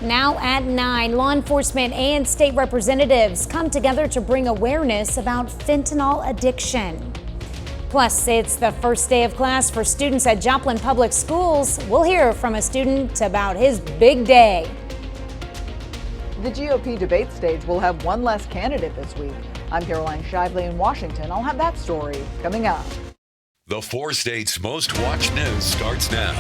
Now at 9, law enforcement and state representatives come together to bring awareness about fentanyl addiction. Plus, it's the first day of class for students at Joplin Public Schools. We'll hear from a student about his big day. The GOP debate stage will have one less candidate this week. I'm Caroline Shively in Washington. I'll have that story coming up. The 4 states' most watched news starts now.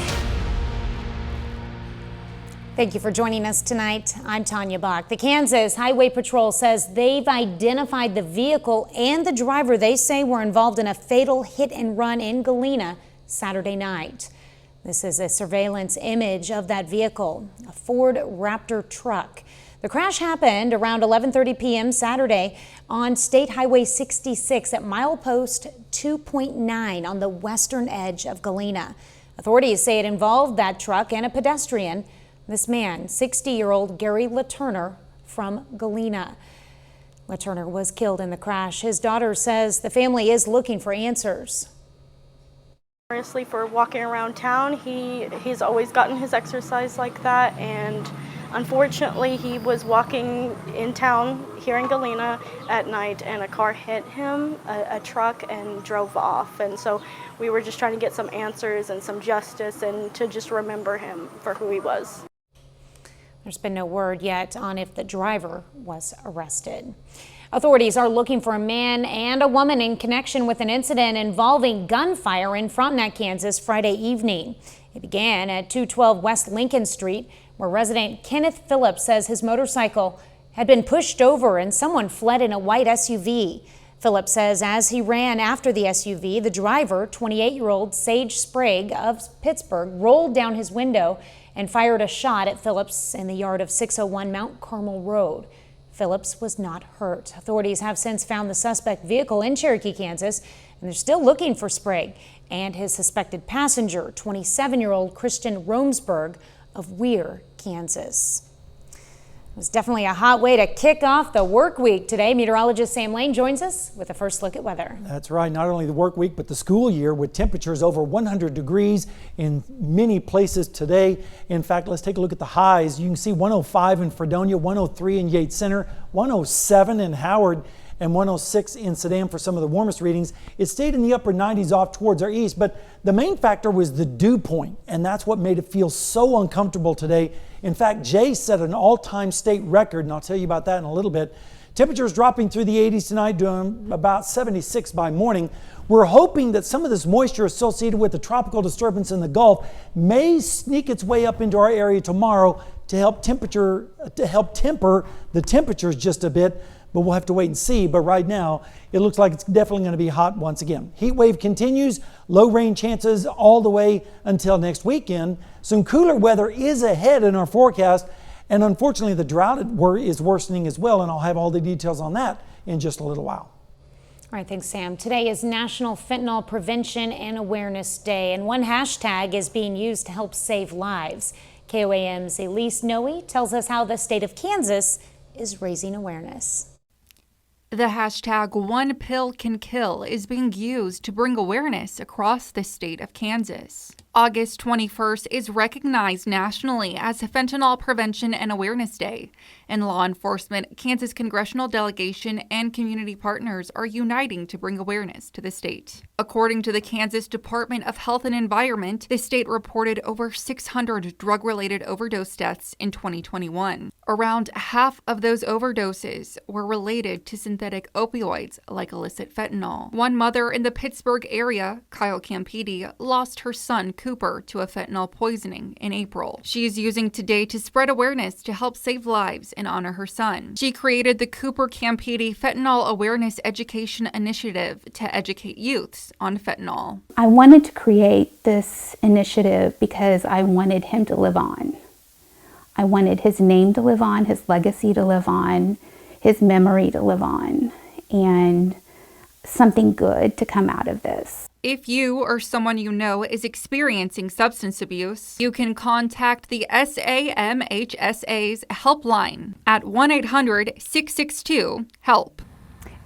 Thank you for joining us tonight. I'm Tanya Bach. The Kansas Highway Patrol says they've identified the vehicle and the driver they say were involved in a fatal hit and run in Galena Saturday night. This is a surveillance image of that vehicle, a Ford Raptor truck. The crash happened around 11:30 p.m. Saturday on State Highway 66 at milepost 2.9 on the western edge of Galena. Authorities say it involved that truck and a pedestrian. This man, 60-year-old Gary LaTurner from Galena. LaTurner was killed in the crash. His daughter says the family is looking for answers. Honestly, for walking around town, he's always gotten his exercise like that, and unfortunately he was walking in town here in Galena at night and a car hit him, a truck, and drove off. And so we were just trying to get some answers and some justice and to just remember him for who he was. There's been no word yet on if the driver was arrested. Authorities are looking for a man and a woman in connection with an incident involving gunfire in Frontenac, Kansas Friday evening. It began at 212 West Lincoln Street, where resident Kenneth Phillips says his motorcycle had been pushed over and someone fled in a white SUV. Phillips says as he ran after the SUV, the driver, 28-year-old Sage Sprague of Pittsburgh, rolled down his window and fired a shot at Phillips in the yard of 601 Mount Carmel Road. Phillips was not hurt. Authorities have since found the suspect vehicle in Cherokee, Kansas, and they're still looking for Sprague and his suspected passenger, 27-year-old Christian Romsberg of Weir, Kansas. It was definitely a hot way to kick off the work week today. Meteorologist Sam Lane joins us with a first look at weather. That's right. Not only the work week, but the school year with temperatures over 100 degrees in many places today. In fact, let's take a look at the highs. You can see 105 in Fredonia, 103 in Yates Center, 107 in Howard, and 106 in Sedan for some of the warmest readings. It stayed in the upper 90s off towards our east, but the main factor was the dew point, and that's what made it feel so uncomfortable today. In fact, Jay set an all-time state record, and I'll tell you about that in a little bit. Temperatures dropping through the 80s tonight, doing about 76 by morning. We're hoping that some of this moisture associated with the tropical disturbance in the Gulf may sneak its way up into our area tomorrow to help temper the temperatures just a bit. But we'll have to wait and see. But right now, it looks like it's definitely going to be hot once again. Heat wave continues, low rain chances all the way until next weekend. Some cooler weather is ahead in our forecast, and unfortunately the drought is worsening as well, and I'll have all the details on that in just a little while. All right, thanks, Sam. Today is National Fentanyl Prevention and Awareness Day, and one hashtag is being used to help save lives. KOAM's Elise Noe tells us how the state of Kansas is raising awareness. The hashtag #OnePillCanKill is being used to bring awareness across the state of Kansas. August 21st is recognized nationally as Fentanyl Prevention and Awareness Day, and law enforcement, Kansas congressional delegation, and community partners are uniting to bring awareness to the state. According to the Kansas Department of Health and Environment, the state reported over 600 drug-related overdose deaths in 2021. Around half of those overdoses were related to synthetic opioids like illicit fentanyl. One mother in the Pittsburgh area, Kyle Campidi, lost her son Cooper to a fentanyl poisoning in April. She is using today to spread awareness to help save lives and honor her son. She created the Cooper Campidi Fentanyl Awareness Education Initiative to educate youths on fentanyl. I wanted to create this initiative because I wanted him to live on. I wanted his name to live on, his legacy to live on, his memory to live on, and something good to come out of this. If you or someone you know is experiencing substance abuse, you can contact the SAMHSA's helpline at 1-800-662-HELP.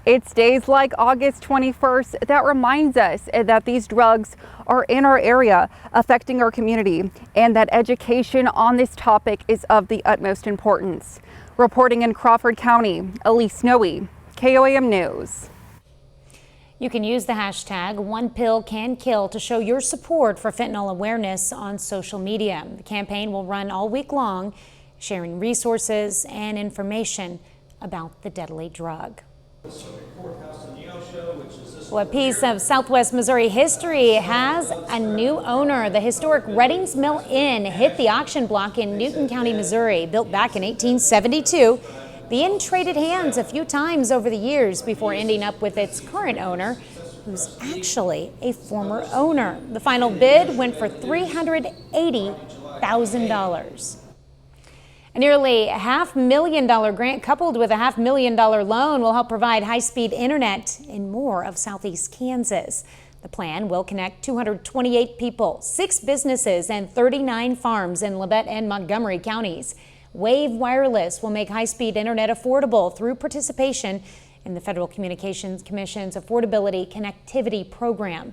It's days like August 21st that reminds us that these drugs are in our area, affecting our community, and that education on this topic is of the utmost importance. Reporting in Crawford County, Elise Snowy, KOAM News. You can use the hashtag #OnePillCanKill to show your support for fentanyl awareness on social media. The campaign will run all week long, sharing resources and information about the deadly drug. Well, a piece of Southwest Missouri history has a new owner. The historic Reddings Mill Inn hit the auction block in Newton County, Missouri. Built back in 1872, the inn traded hands a few times over the years before ending up with its current owner, who's actually a former owner. The final bid went for $380,000. A nearly $500,000 grant coupled with a $500,000 loan will help provide high-speed internet in more of southeast Kansas. The plan will connect 228 people, 6 businesses, and 39 farms in Labette and Montgomery counties. Wave Wireless will make high-speed internet affordable through participation in the Federal Communications Commission's Affordability Connectivity Program.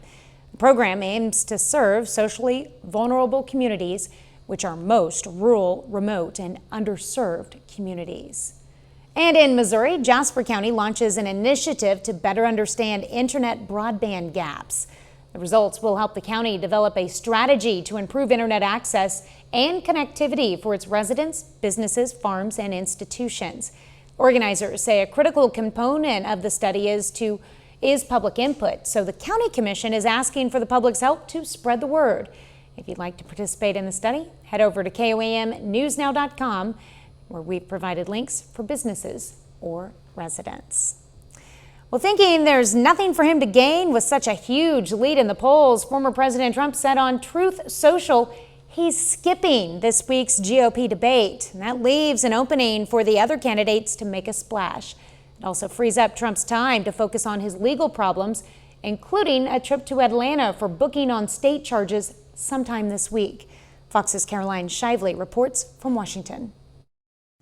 The program aims to serve socially vulnerable communities, which are most rural, remote, and underserved communities. And in Missouri, Jasper County launches an initiative to better understand internet broadband gaps. The results will help the county develop a strategy to improve internet access and connectivity for its residents, businesses, farms, and institutions. Organizers say a critical component of the study is public input, so the county commission is asking for the public's help to spread the word. If you'd like to participate in the study, head over to KOAMnewsnow.com, where we've provided links for businesses or residents. Well, thinking there's nothing for him to gain with such a huge lead in the polls, former President Trump said on Truth Social he's skipping this week's GOP debate. And that leaves an opening for the other candidates to make a splash. It also frees up Trump's time to focus on his legal problems, including a trip to Atlanta for booking on state charges sometime this week. Fox's Caroline Shively reports from Washington.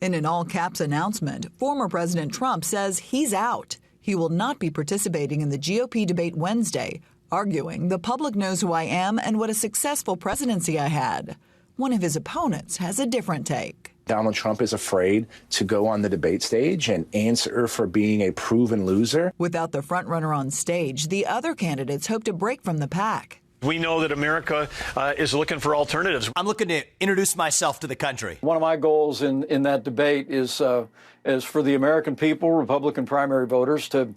In an all-caps announcement, former President Trump says he's out. He will not be participating in the GOP debate Wednesday, arguing the public knows who I am and what a successful presidency I had. One of his opponents has a different take. Donald Trump is afraid to go on the debate stage and answer for being a proven loser. Without the frontrunner on stage, the other candidates hope to break from the pack. We know that America is looking for alternatives. I'm looking to introduce myself to the country. One of my goals in that debate is for the American people, Republican primary voters, to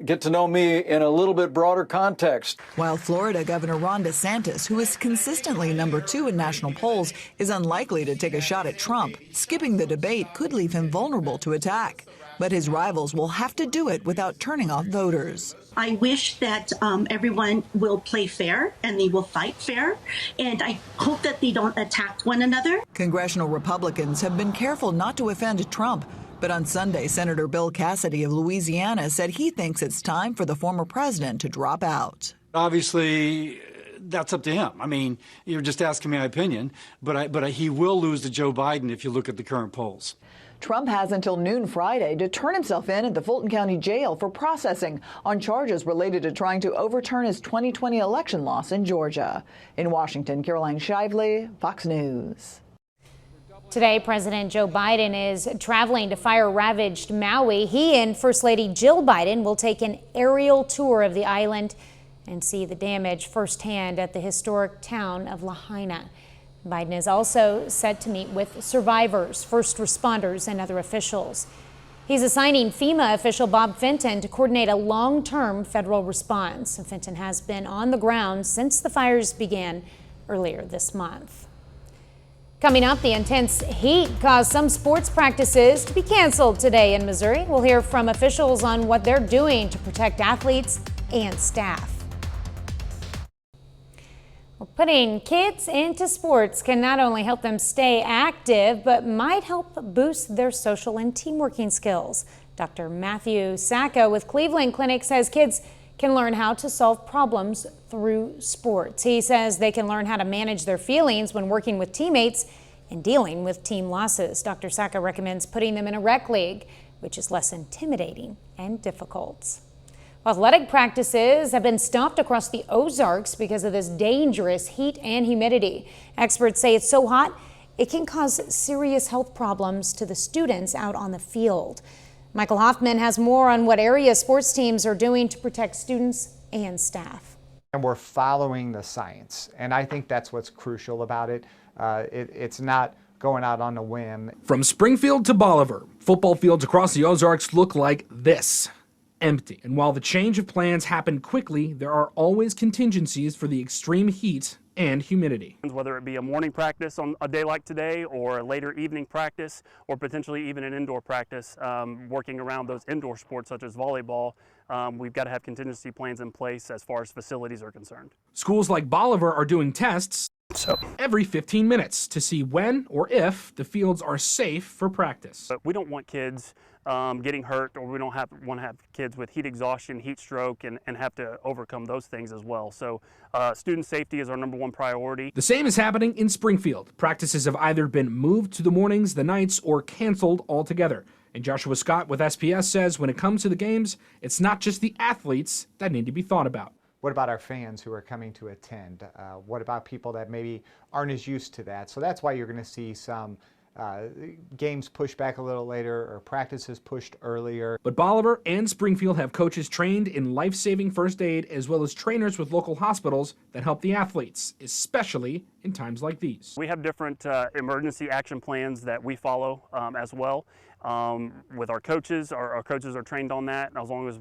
get to know me in a little bit broader context. While Florida Governor Ron DeSantis, who is consistently number 2 in national polls, is unlikely to take a shot at Trump, skipping the debate could leave him vulnerable to attack. But his rivals will have to do it without turning off voters. I wish that everyone will play fair and they will fight fair, and I hope that they don't attack one another. Congressional Republicans have been careful not to offend Trump, but on Sunday, Senator Bill Cassidy of Louisiana said he thinks it's time for the former president to drop out. Obviously, that's up to him. I mean, you're just asking my opinion, but he will lose to Joe Biden if you look at the current polls. Trump has until noon Friday to turn himself in at the Fulton County Jail for processing on charges related to trying to overturn his 2020 election loss in Georgia. In Washington, Caroline Shively, Fox News. Today, President Joe Biden is traveling to fire-ravaged Maui. He and First Lady Jill Biden will take an aerial tour of the island and see the damage firsthand at the historic town of Lahaina. Biden is also set to meet with survivors, first responders, and other officials. He's assigning FEMA official Bob Fenton to coordinate a long-term federal response. Fenton has been on the ground since the fires began earlier this month. Coming up, the intense heat caused some sports practices to be canceled today in Missouri. We'll hear from officials on what they're doing to protect athletes and staff. Well, putting kids into sports can not only help them stay active, but might help boost their social and teamworking skills. Dr. Matthew Sacco with Cleveland Clinic says kids can learn how to solve problems through sports. He says they can learn how to manage their feelings when working with teammates and dealing with team losses. Dr. Sacco recommends putting them in a rec league. which is less intimidating and difficult. Athletic practices have been stopped across the Ozarks because of this dangerous heat and humidity. Experts say it's so hot, it can cause serious health problems to the students out on the field. Michael Hoffman has more on what area sports teams are doing to protect students and staff. And we're following the science, and I think that's what's crucial about it. It's not going out on a whim. From Springfield to Bolivar, football fields across the Ozarks look like this. Empty. And while the change of plans happened quickly, there are always contingencies for the extreme heat and humidity. Whether it be a morning practice on a day like today or a later evening practice or potentially even an indoor practice, working around those indoor sports such as volleyball, we've got to have contingency plans in place as far as facilities are concerned. Schools like Bolivar are doing tests every 15 minutes to see when or if the fields are safe for practice. But we don't want kids getting hurt, or we don't want to have kids with heat exhaustion, heat stroke, and have to overcome those things as well. So student safety is our #1 priority. The same is happening in Springfield. Practices have either been moved to the mornings, the nights, or canceled altogether. And Joshua Scott with SPS says when it comes to the games, it's not just the athletes that need to be thought about. What about our fans who are coming to attend? What about people that maybe aren't as used to that? So that's why you're going to see some games pushed back a little later or practices pushed earlier. But Bolivar and Springfield have coaches trained in life-saving first aid, as well as trainers with local hospitals that help the athletes, especially in times like these. We have different emergency action plans that we follow as well with our coaches. Our coaches are trained on that, and as long as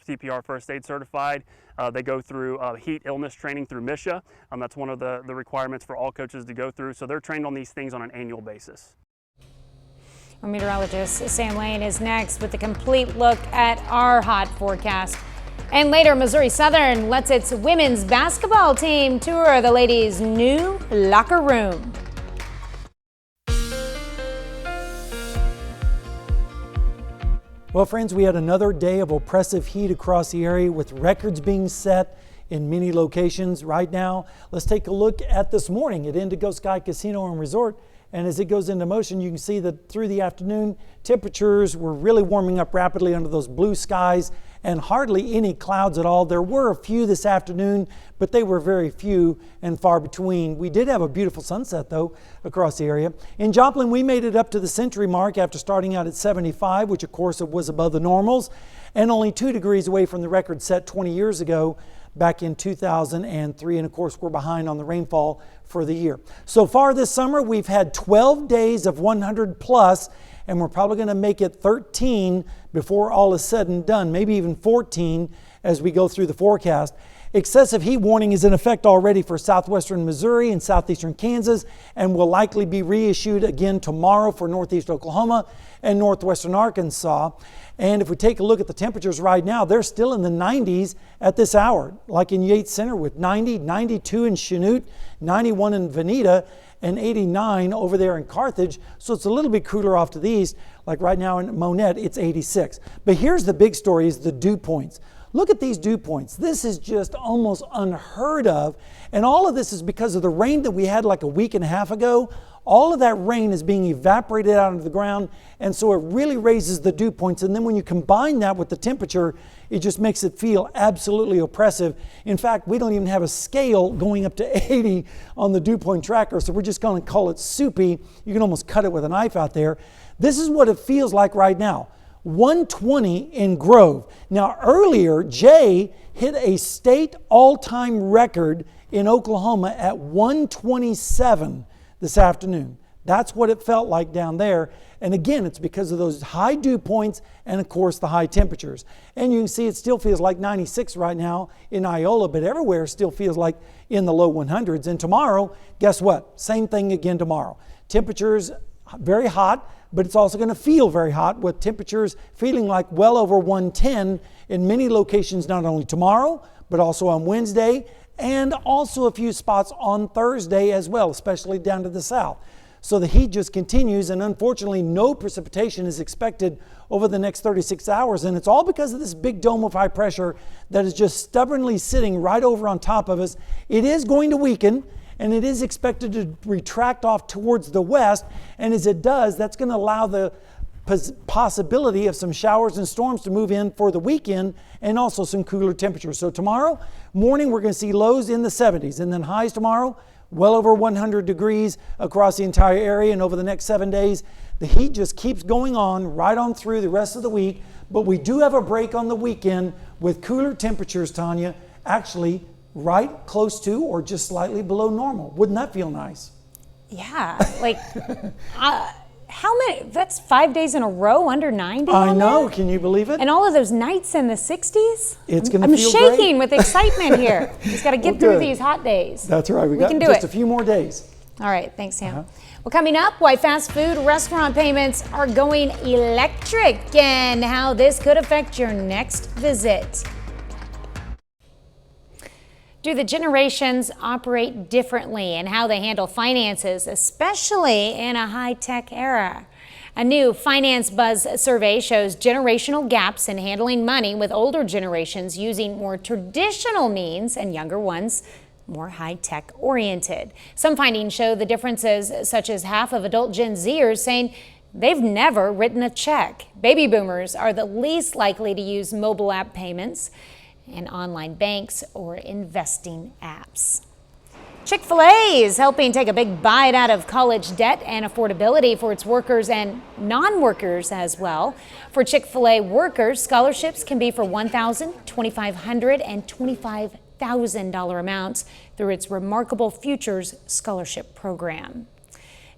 CPR first aid certified. They go through heat illness training through MSHA. That's one of the requirements for all coaches to go through. So they're trained on these things on an annual basis. Our meteorologist Sam Lane is next with a complete look at our hot forecast. And later, Missouri Southern lets its women's basketball team tour the ladies' new locker room. Well, friends, we had another day of oppressive heat across the area with records being set in many locations. Right now, let's take a look at this morning at Indigo Sky Casino and Resort. And as it goes into motion, you can see that through the afternoon, temperatures were really warming up rapidly under those blue skies and hardly any clouds at all. There were a few this afternoon, but they were very few and far between. We did have a beautiful sunset, though, across the area. In Joplin, we made it up to the century mark after starting out at 75, which, of course, was above the normals, and only 2 degrees away from the record set 20 years ago, back in 2003. And, of course, we're behind on the rainfall for the year. So far this summer, we've had 12 days of 100 plus, and we're probably going to make it 13 before all is said and done, maybe even 14 as we go through the forecast. Excessive heat warning is in effect already for southwestern Missouri and southeastern Kansas, and will likely be reissued again tomorrow for northeast Oklahoma and northwestern Arkansas. And if we take a look at the temperatures right now, they're still in the 90s at this hour, like in Yates Center with 90, 92 in Chanute, 91 in Veneta, and 89 over there in Carthage. So it's a little bit cooler off to the east. Like right now in Monette, it's 86. But here's the big story, is the dew points. Look at these dew points. This is just almost unheard of. And all of this is because of the rain that we had like a week and a half ago. All of that rain is being evaporated out into the ground, and so it really raises the dew points. And then when you combine that with the temperature, it just makes it feel absolutely oppressive. In fact, we don't even have a scale going up to 80 on the dew point tracker, so we're just going to call it soupy. You can almost cut it with a knife out there. This is what it feels like right now. 120 in Grove. Now earlier, Jay hit a state all-time record in Oklahoma at 127 this afternoon. That's what it felt like down there. And again, it's because of those high dew points and of course the high temperatures. And you can see it still feels like 96 right now in Iola, but everywhere still feels like in the low 100s. And tomorrow, guess what? Same thing again tomorrow. Temperatures very hot, but it's also going to feel very hot with temperatures feeling like well over 110 in many locations, not only tomorrow, but also on Wednesday, and also a few spots on Thursday as well, especially down to the south. So the heat just continues, and unfortunately no precipitation is expected over the next 36 hours, and it's all because of this big dome of high pressure that is just stubbornly sitting right over on top of us. It is going to weaken, and it is expected to retract off towards the west, and as it does, that's going to allow the possibility of some showers and storms to move in for the weekend, and also some cooler temperatures. So tomorrow morning we're going to see lows in the 70s, and then highs tomorrow well over 100 degrees across the entire area. And over the next 7 days, the heat just keeps going on right on through the rest of the week. But we do have a break on the weekend with cooler temperatures, Tanya, actually right close to or just slightly below normal. Wouldn't that feel nice? Yeah, like how many? That's 5 days in a row under 90. I know. Can you believe it? And all of those nights in the 60s. It's going to I'm feel shaking great. with excitement here. Just got to get through these hot days. That's right. We got can do just it. a few more days. All right. Thanks, Sam. Well, coming up, why fast food restaurant payments are going electric and how this could affect your next visit. Do the generations operate differently in how they handle finances, especially in a high-tech era? A new Finance Buzz survey shows generational gaps in handling money, with older generations using more traditional means and younger ones more high-tech oriented. Some findings show the differences, such as half of adult Gen Zers saying they've never written a check. Baby boomers are the least likely to use mobile app payments and online banks or investing apps. Chick-fil-A is helping take a big bite out of college debt and affordability for its workers and non-workers as well. For Chick-fil-A workers, scholarships can be for $1,000, $2,500, and $25,000 amounts through its Remarkable Futures Scholarship Program.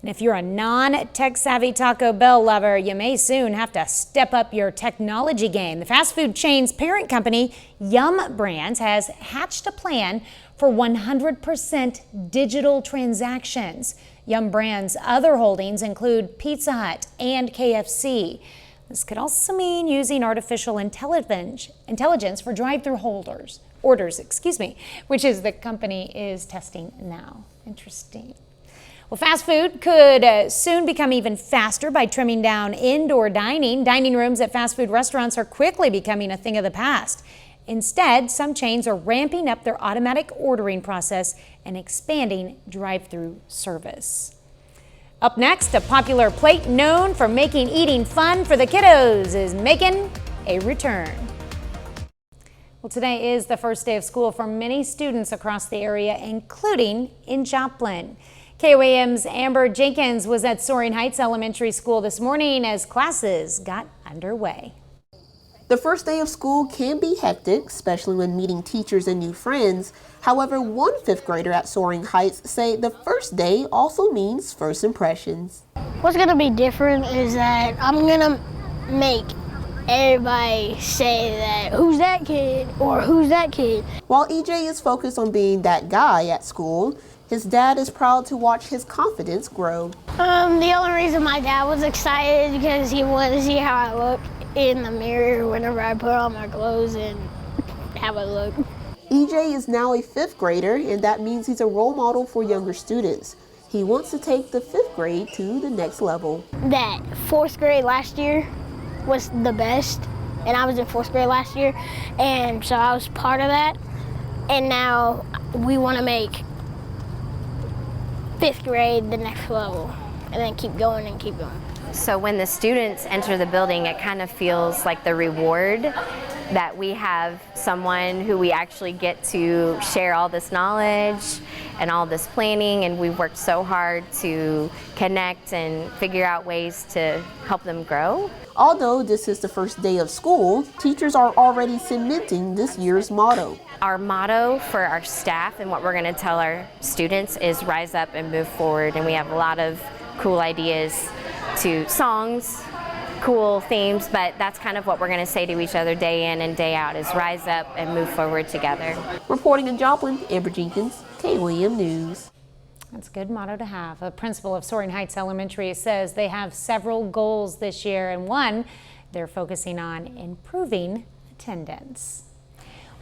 And if you're a non-tech savvy Taco Bell lover, you may soon have to step up your technology game. The fast food chain's parent company, Yum Brands, has hatched a plan for 100% digital transactions. Yum Brands' other holdings include Pizza Hut and KFC. This could also mean using artificial intelligence for drive-through orders, which is the company is testing now. Interesting. Well, fast food could soon become even faster by trimming down indoor dining. Dining rooms at fast food restaurants are quickly becoming a thing of the past. Instead, some chains are ramping up their automatic ordering process and expanding drive-through service. Up next, a popular plate known for making eating fun for the kiddos is making a return. Well, today is the first day of school for many students across the area, including in Joplin. KOAM's Amber Jenkins was at Soaring Heights Elementary School this morning as classes got underway. The first day of school can be hectic, especially when meeting teachers and new friends. However, one fifth grader at Soaring Heights say the first day also means first impressions. What's going to be different is that I'm going to make everybody say that, who's that kid or who's that kid? While EJ is focused on being that guy at school, his dad is proud to watch his confidence grow. The only reason my dad was excited because he wanted to see how I look in the mirror whenever I put on my clothes and have a look. EJ is now a fifth grader, and that means he's a role model for younger students. He wants to take the fifth grade to the next level. That fourth grade last year was the best, and I was in fourth grade last year, and so I was part of that. And now we want to make fifth grade the next level, and then keep going and keep going. So when the students enter the building, it kind of feels like the reward that we have someone who we actually get to share all this knowledge and all this planning, and we've worked so hard to connect and figure out ways to help them grow. Although this is the first day of school, teachers are already cementing this year's motto. Our motto for our staff and what we're going to tell our students is rise up and move forward, and we have a lot of cool ideas to songs, cool themes, but that's kind of what we're going to say to each other day in and day out is rise up and move forward together. Reporting in Joplin, Amber Jenkins, KOAM News. That's a good motto to have. A principal of Soaring Heights Elementary says they have several goals this year, and one, they're focusing on improving attendance.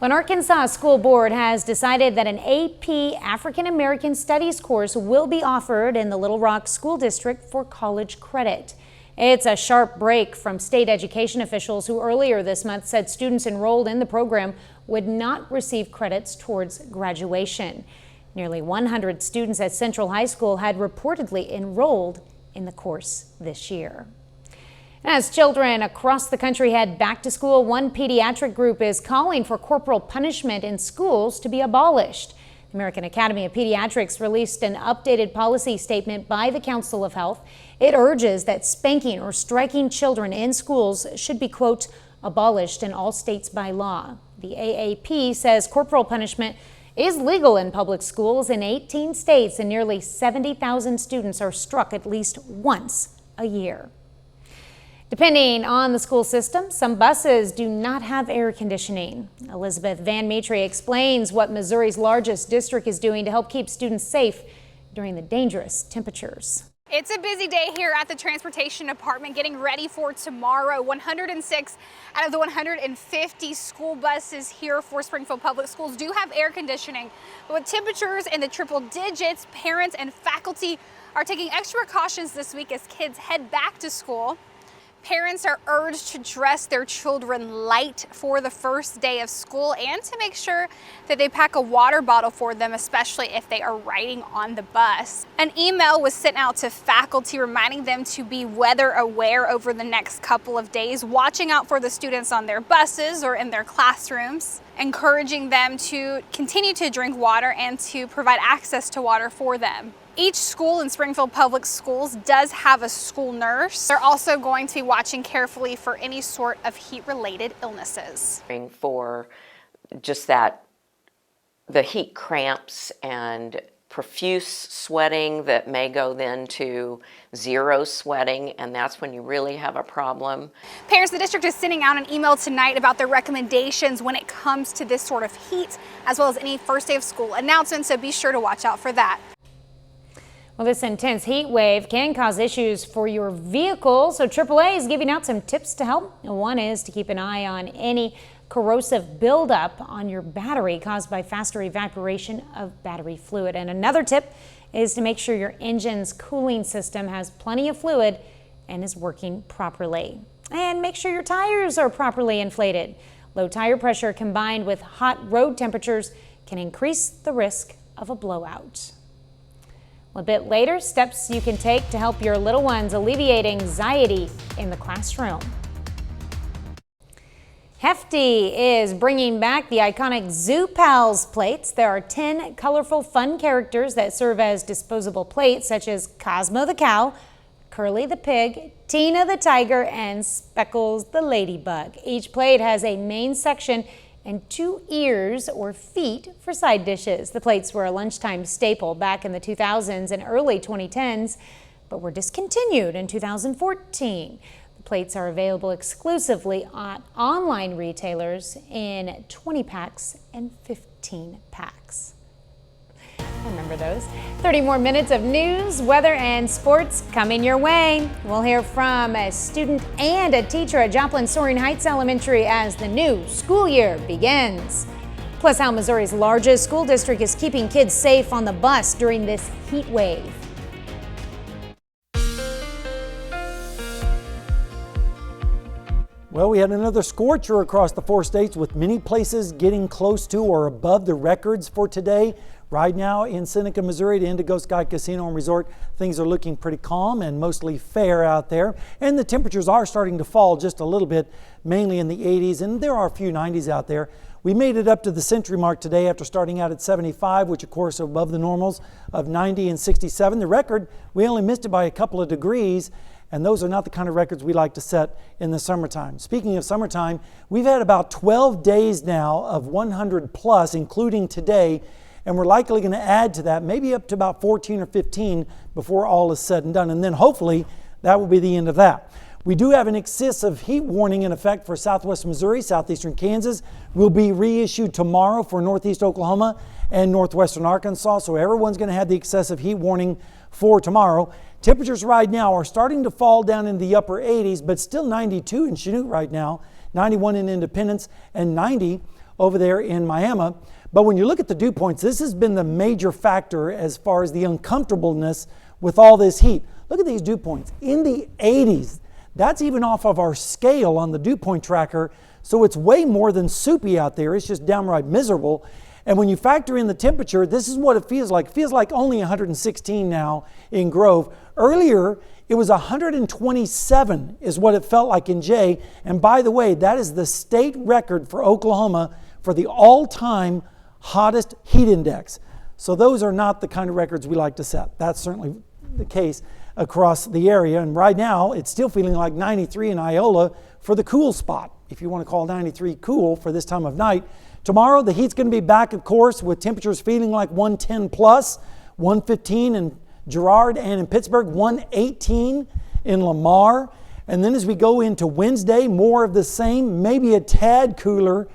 Well, an Arkansas school board has decided that an AP African American Studies course will be offered in the Little Rock School District for college credit. It's a sharp break from state education officials who earlier this month said students enrolled in the program would not receive credits towards graduation. Nearly 100 students at Central High School had reportedly enrolled in the course this year. As children across the country head back to school, one pediatric group is calling for corporal punishment in schools to be abolished. The American Academy of Pediatrics released an updated policy statement by the Council of Health. It urges that spanking or striking children in schools should be, quote, abolished in all states by law. The AAP says corporal punishment is legal in public schools in 18 states, and nearly 70,000 students are struck at least once a year. Depending on the school system, some buses do not have air conditioning. Elizabeth Van Maitre explains what Missouri's largest district is doing to help keep students safe during the dangerous temperatures. It's a busy day here at the Transportation Department getting ready for tomorrow. 106 out of the 150 school buses here for Springfield Public Schools do have air conditioning. But with temperatures in the triple digits, parents and faculty are taking extra precautions this week as kids head back to school. Parents are urged to dress their children light for the first day of school and to make sure that they pack a water bottle for them, especially if they are riding on the bus. An email was sent out to faculty reminding them to be weather aware over the next couple of days, watching out for the students on their buses or in their classrooms, encouraging them to continue to drink water and to provide access to water for them. Each school in Springfield Public Schools does have a school nurse. They're also going to be watching carefully for any sort of heat-related illnesses. For just that, the heat cramps and profuse sweating that may go then to zero sweating, and that's when you really have a problem. Parents, the district is sending out an email tonight about their recommendations when it comes to this sort of heat, as well as any first day of school announcements, so be sure to watch out for that. Well, this intense heat wave can cause issues for your vehicle, so AAA is giving out some tips to help. One is to keep an eye on any corrosive buildup on your battery caused by faster evaporation of battery fluid. And another tip is to make sure your engine's cooling system has plenty of fluid and is working properly. And make sure your tires are properly inflated. Low tire pressure combined with hot road temperatures can increase the risk of a blowout. A bit later, steps you can take to help your little ones alleviate anxiety in the classroom. Hefty is bringing back the iconic Zoo Pals plates. There are 10 colorful, fun characters that serve as disposable plates, such as Cosmo the cow, Curly the pig, Tina the tiger, and Speckles the ladybug. Each plate has a main section and 2 ears or feet for side dishes. The plates were a lunchtime staple back in the 2000s and early 2010s, but were discontinued in 2014. The plates are available exclusively at online retailers in 20 packs and 15 packs. Remember those. 30 more minutes of news, weather, and sports coming your way. We'll hear from a student and a teacher at Joplin-Soaring Heights Elementary as the new school year begins. Plus, how Missouri's largest school district is keeping kids safe on the bus during this heat wave. Well, we had another scorcher across the 4 states with many places getting close to or above the records for today. Right now in Seneca, Missouri, the Indigo Sky Casino and Resort, things are looking pretty calm and mostly fair out there. And the temperatures are starting to fall just a little bit, mainly in the 80s, and there are a few 90s out there. We made it up to the century mark today after starting out at 75, which of course is above the normals of 90 and 67. The record, we only missed it by a couple of degrees, and those are not the kind of records we like to set in the summertime. Speaking of summertime, we've had about 12 days now of 100 plus, including today, and we're likely going to add to that, maybe up to about 14 or 15 before all is said and done. And then hopefully that will be the end of that. We do have an excessive heat warning in effect for southwest Missouri, southeastern Kansas. Will be reissued tomorrow for northeast Oklahoma and northwestern Arkansas. So everyone's going to have the excessive heat warning for tomorrow. Temperatures right now are starting to fall down in the upper 80s, but still 92 in Chanute right now, 91 in Independence, and 90 over there in Miami. But when you look at the dew points, this has been the major factor as far as the uncomfortableness with all this heat. Look at these dew points in the 80s. That's even off of our scale on the dew point tracker. So it's way more than soupy out there. It's just downright miserable. And when you factor in the temperature, this is what it feels like. It feels like only 116 now in Grove. Earlier It was 127 is what it felt like in Jay. And by the way, that is the state record for Oklahoma for the all-time hottest heat index. So those are not the kind of records we like to set. That's certainly the case across the area. And right now, it's still feeling like 93 in Iola for the cool spot, if you want to call 93 cool for this time of night. Tomorrow, the heat's going to be back, of course, with temperatures feeling like 110 plus, 115 in Girard and in Pittsburgh, 118 in Lamar. And then as we go into Wednesday, more of the same, maybe a tad cooler,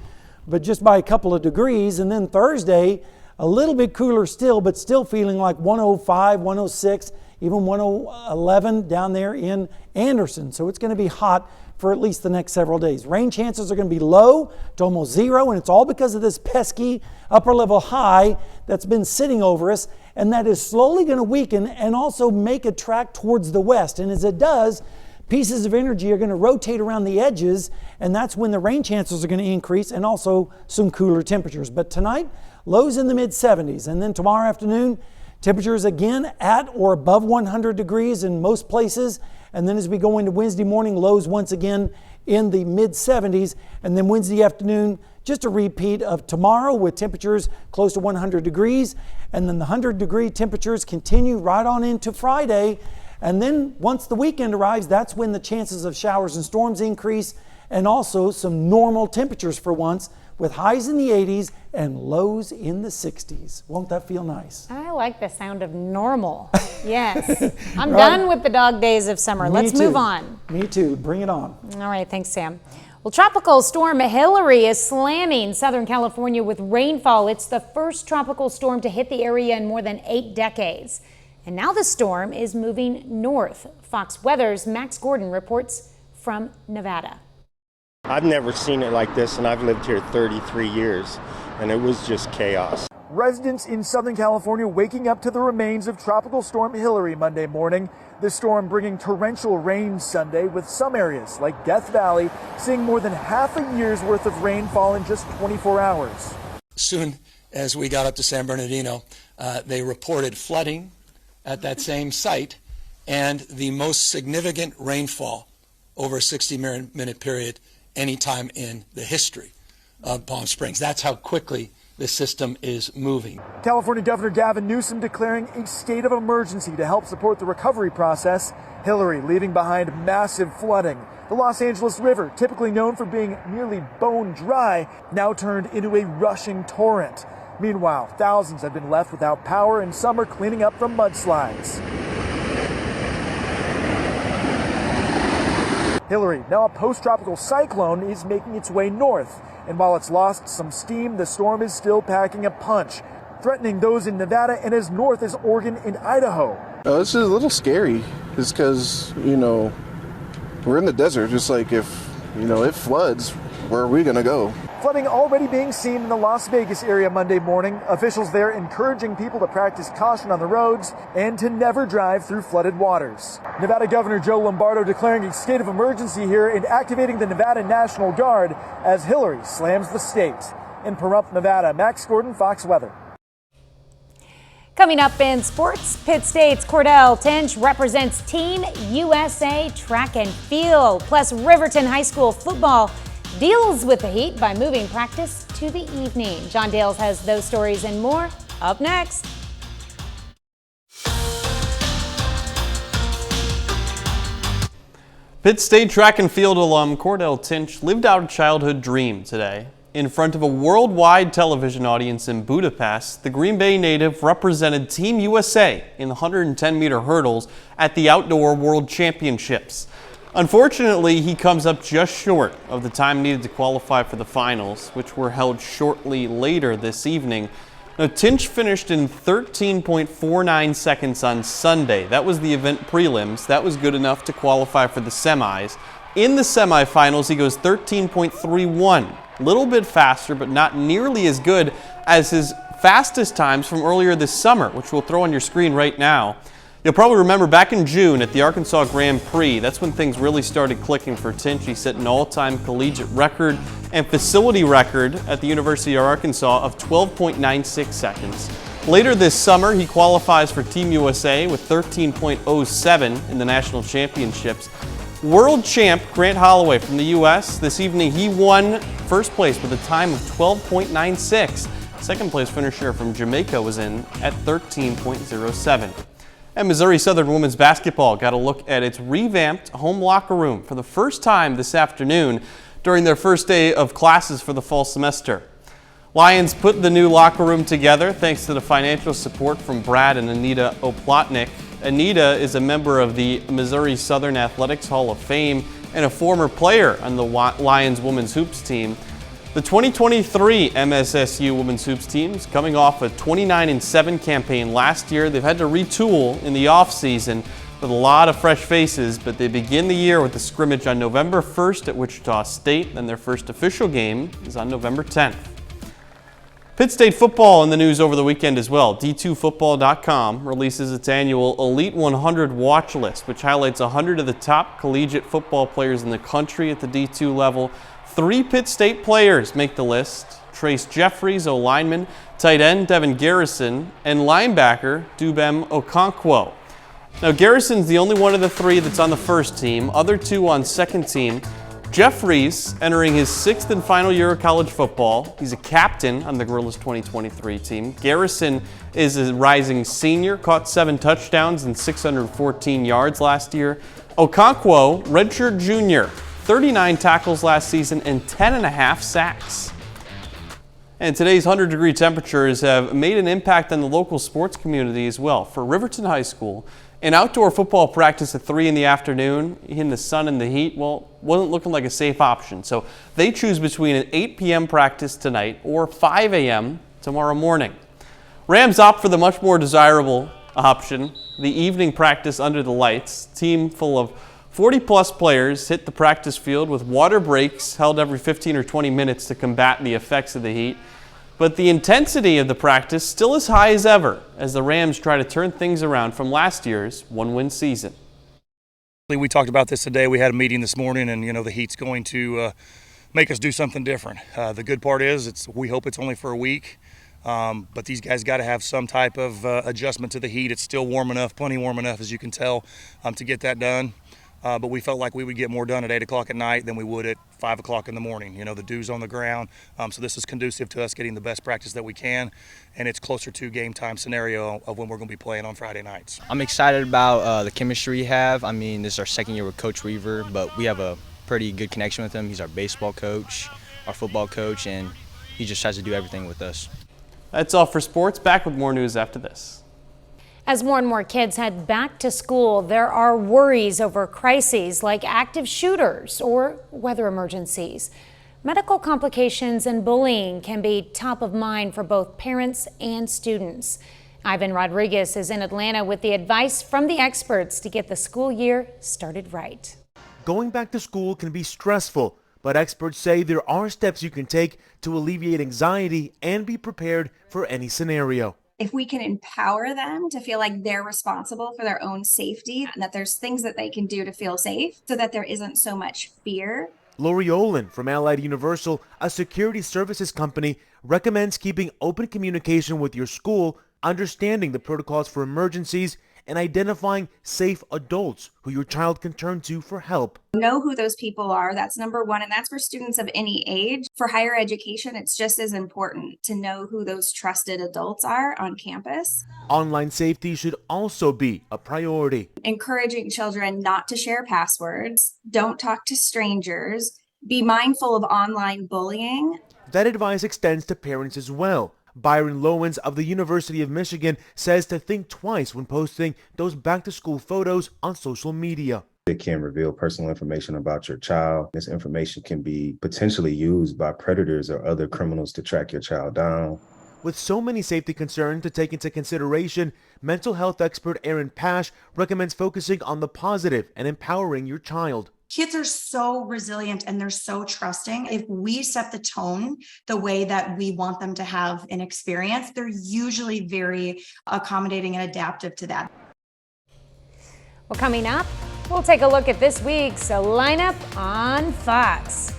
but just by a couple of degrees. And then Thursday, a little bit cooler still, but still feeling like 105, 106, even 111 down there in Anderson. So it's going to be hot for at least the next several days. Rain chances are going to be low to almost zero, and it's all because of this pesky upper level high that's been sitting over us, and that is slowly going to weaken and also make a track towards the west. And as it does, pieces of energy are going to rotate around the edges, and that's when the rain chances are going to increase, and also some cooler temperatures. But tonight, lows in the mid-70s, and then tomorrow afternoon, temperatures again at or above 100 degrees in most places. And then as we go into Wednesday morning, lows once again in the mid-70s. And then Wednesday afternoon, just a repeat of tomorrow with temperatures close to 100 degrees. And then the 100-degree temperatures continue right on into Friday. And then once the weekend arrives, that's when the chances of showers and storms increase, and also some normal temperatures for once, with highs in the 80s and lows in the 60s. Won't that feel nice? I like the sound of normal. Yes. I'm done with the dog days of summer. Let's move on. Me too. Bring it on. All right. Thanks, Sam. Well, Tropical Storm Hillary is slamming Southern California with rainfall. It's the first tropical storm to hit the area in more than 8 decades. And now the storm is moving north. Fox Weather's Max Gordon reports from Nevada. I've never seen it like this, and I've lived here 33 years, and it was just chaos. Residents in Southern California waking up to the remains of Tropical Storm Hillary Monday morning. The storm bringing torrential rain Sunday, with some areas like Death Valley seeing more than half a year's worth of rainfall in just 24 hours. Soon as we got up to San Bernardino, they reported flooding at that same site and the most significant rainfall over a 60-minute period anytime in the history of Palm Springs. That's how quickly the system is moving. California Governor Gavin Newsom declaring a state of emergency to help support the recovery process. Hillary leaving behind massive flooding. The Los Angeles River, typically known for being nearly bone dry, now turned into a rushing torrent. Meanwhile, thousands have been left without power, and some are cleaning up from mudslides. Hillary, now a post-tropical cyclone, is making its way north. And while it's lost some steam, the storm is still packing a punch, threatening those in Nevada and as north as Oregon and Idaho. This is a little scary, just because, we're in the desert. Just like if it floods, where are we going to go? Flooding already being seen in the Las Vegas area Monday morning. Officials there encouraging people to practice caution on the roads and to never drive through flooded waters. Nevada Governor Joe Lombardo declaring a state of emergency here and activating the Nevada National Guard as Hillary slams the state. In Pahrump, Nevada, Max Gordon, Fox Weather. Coming up in sports, Pitt State's Cordell Tinch represents Team USA track and field. Plus, Riverton High School football deals with the heat by moving practice to the evening. John Dales has those stories and more up next. Pitt State track and field alum Cordell Tinch lived out a childhood dream today. In front of a worldwide television audience in Budapest, the Green Bay native represented Team USA in the 110-meter hurdles at the Outdoor World Championships. Unfortunately, he comes up just short of the time needed to qualify for the finals, which were held shortly later this evening. Now, Tinch finished in 13.49 seconds on Sunday. That was the event prelims. That was good enough to qualify for the semis. In the semifinals, he goes 13.31. A little bit faster, but not nearly as good as his fastest times from earlier this summer, which we'll throw on your screen right now. You'll probably remember back in June at the Arkansas Grand Prix, that's when things really started clicking for Tinch. He set an all-time collegiate record and facility record at the University of Arkansas of 12.96 seconds. Later this summer, he qualifies for Team USA with 13.07 in the national championships. World champ Grant Holloway from the U.S. This evening, he won first place with a time of 12.96. Second place finisher from Jamaica was in at 13.07. And Missouri Southern women's basketball got a look at its revamped home locker room for the first time this afternoon during their first day of classes for the fall semester. Lions put the new locker room together thanks to the financial support from Brad and Anita Oplotnik. Anita is a member of the Missouri Southern Athletics Hall of Fame and a former player on the Lions women's hoops team. The 2023 MSSU women's hoops team is coming off a 29-7 campaign last year. They've had to retool in the offseason with a lot of fresh faces, but they begin the year with a scrimmage on November 1st at Wichita State, and their first official game is on November 10th. Pitt State football in the news over the weekend as well. D2Football.com releases its annual Elite 100 watch list, which highlights 100 of the top collegiate football players in the country at the D2 level. 3 Pitt State players make the list: Trace Jeffries, O-lineman, tight end Devin Garrison, and linebacker Dubem Okonkwo. Now, Garrison's the only one of the 3 that's on the first team, other 2 on second team. Jeffries entering his 6th and final year of college football. He's a captain on the Gorillas 2023 team. Garrison is a rising senior, caught 7 touchdowns and 614 yards last year. Okonkwo, redshirt junior, 39 tackles last season and 10.5 sacks. And today's 100-degree temperatures have made an impact on the local sports community as well. For Riverton High School, an outdoor football practice at 3 in the afternoon in the sun and the heat, well, wasn't looking like a safe option. So they choose between an 8 p.m. practice tonight or 5 a.m. tomorrow morning. Rams opt for the much more desirable option, the evening practice under the lights. Team full of 40-plus players hit the practice field with water breaks held every 15 or 20 minutes to combat the effects of the heat. But the intensity of the practice still as high as ever as the Rams try to turn things around from last year's one-win season. We talked about this today. We had a meeting this morning, and the heat's going to make us do something different. The good part is we hope it's only for a week, but these guys got to have some type of adjustment to the heat. It's still warm enough, plenty warm enough, as you can tell, to get that done. But we felt like we would get more done at 8 o'clock at night than we would at 5 o'clock in the morning. The dew's on the ground, so this is conducive to us getting the best practice that we can, and it's closer to game time scenario of when we're going to be playing on Friday nights. I'm excited about the chemistry we have. I mean, this is our second year with Coach Weaver, but we have a pretty good connection with him. He's our baseball coach, our football coach, and he just tries to do everything with us. That's all for sports. Back with more news after this. As more and more kids head back to school, there are worries over crises like active shooters or weather emergencies. Medical complications and bullying can be top of mind for both parents and students. Ivan Rodriguez is in Atlanta with the advice from the experts to get the school year started right. Going back to school can be stressful, but experts say there are steps you can take to alleviate anxiety and be prepared for any scenario. If we can empower them to feel like they're responsible for their own safety and that there's things that they can do to feel safe so that there isn't so much fear. Lori Olin from Allied Universal, a security services company, recommends keeping open communication with your school, understanding the protocols for emergencies, and identifying safe adults who your child can turn to for help. Know who those people are. That's number one. And that's for students of any age. For higher education, it's just as important to know who those trusted adults are on campus. Online safety should also be a priority. Encouraging children not to share passwords, don't talk to strangers, be mindful of online bullying. That advice extends to parents as well. Byron Lowens of the University of Michigan says to think twice when posting those back-to-school photos on social media. It can reveal personal information about your child. This information can be potentially used by predators or other criminals to track your child down. With so many safety concerns to take into consideration, mental health expert Erin Pash recommends focusing on the positive and empowering your child. Kids are so resilient and they're so trusting. If we set the tone the way that we want them to have an experience, they're usually very accommodating and adaptive to that. Well, coming up, we'll take a look at this week's lineup on Fox.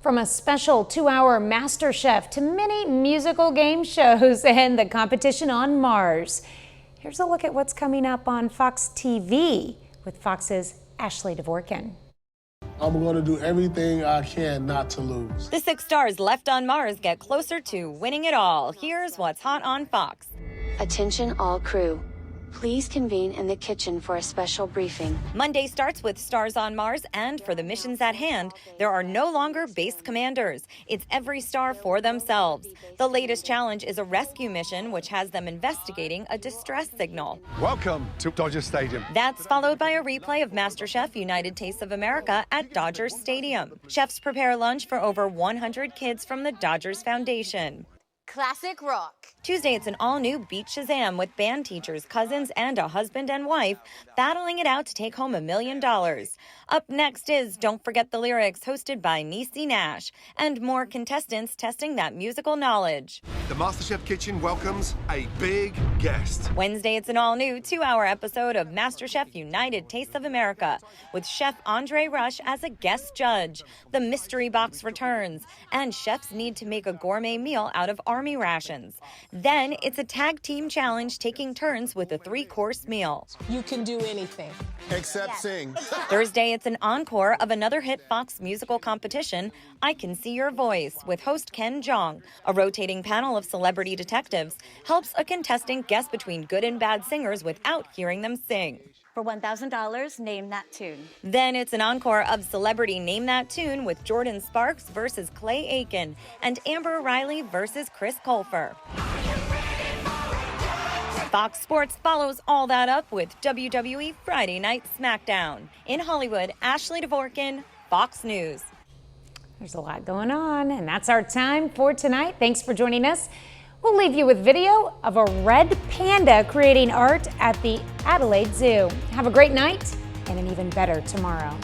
From a special 2-hour MasterChef to many musical game shows and the competition on Mars. Here's a look at what's coming up on Fox TV with Fox's Ashley Dvorkin. I'm going to do everything I can not to lose. The 6 stars left on Mars get closer to winning it all. Here's what's hot on Fox. Attention all crew. Please convene in the kitchen for a special briefing. Monday starts with Stars on Mars, and for the missions at hand, there are no longer base commanders. It's every star for themselves. The latest challenge is a rescue mission, which has them investigating a distress signal. Welcome to Dodger Stadium. That's followed by a replay of MasterChef United Tastes of America at Dodger Stadium. Chefs prepare lunch for over 100 kids from the Dodgers Foundation. Classic rock. Tuesday, it's an all-new Beat Shazam with band teachers, cousins, and a husband and wife battling it out to take home $1 million. Up next is Don't Forget the Lyrics, hosted by Niecy Nash, and more contestants testing that musical knowledge. The MasterChef kitchen welcomes a big guest. Wednesday, it's an all-new 2-hour episode of MasterChef United Tastes of America with Chef Andre Rush as a guest judge. The mystery box returns, and chefs need to make a gourmet meal out of Army rations. Then it's a tag team challenge, taking turns with a 3-course meal. You can do anything. Except sing. Thursday, it's an encore of another hit Fox musical competition, I Can See Your Voice, with host Ken Jeong. A rotating panel of celebrity detectives helps a contestant guess between good and bad singers without hearing them sing. For $1,000, name that tune. Then it's an encore of Celebrity Name That Tune with Jordan Sparks versus Clay Aiken and Amber Riley versus Chris Colfer. Fox Sports follows all that up with WWE Friday Night SmackDown. In Hollywood, Ashley Dvorkin, Fox News. There's a lot going on, and that's our time for tonight. Thanks for joining us. We'll leave you with video of a red panda creating art at the Adelaide Zoo. Have a great night and an even better tomorrow.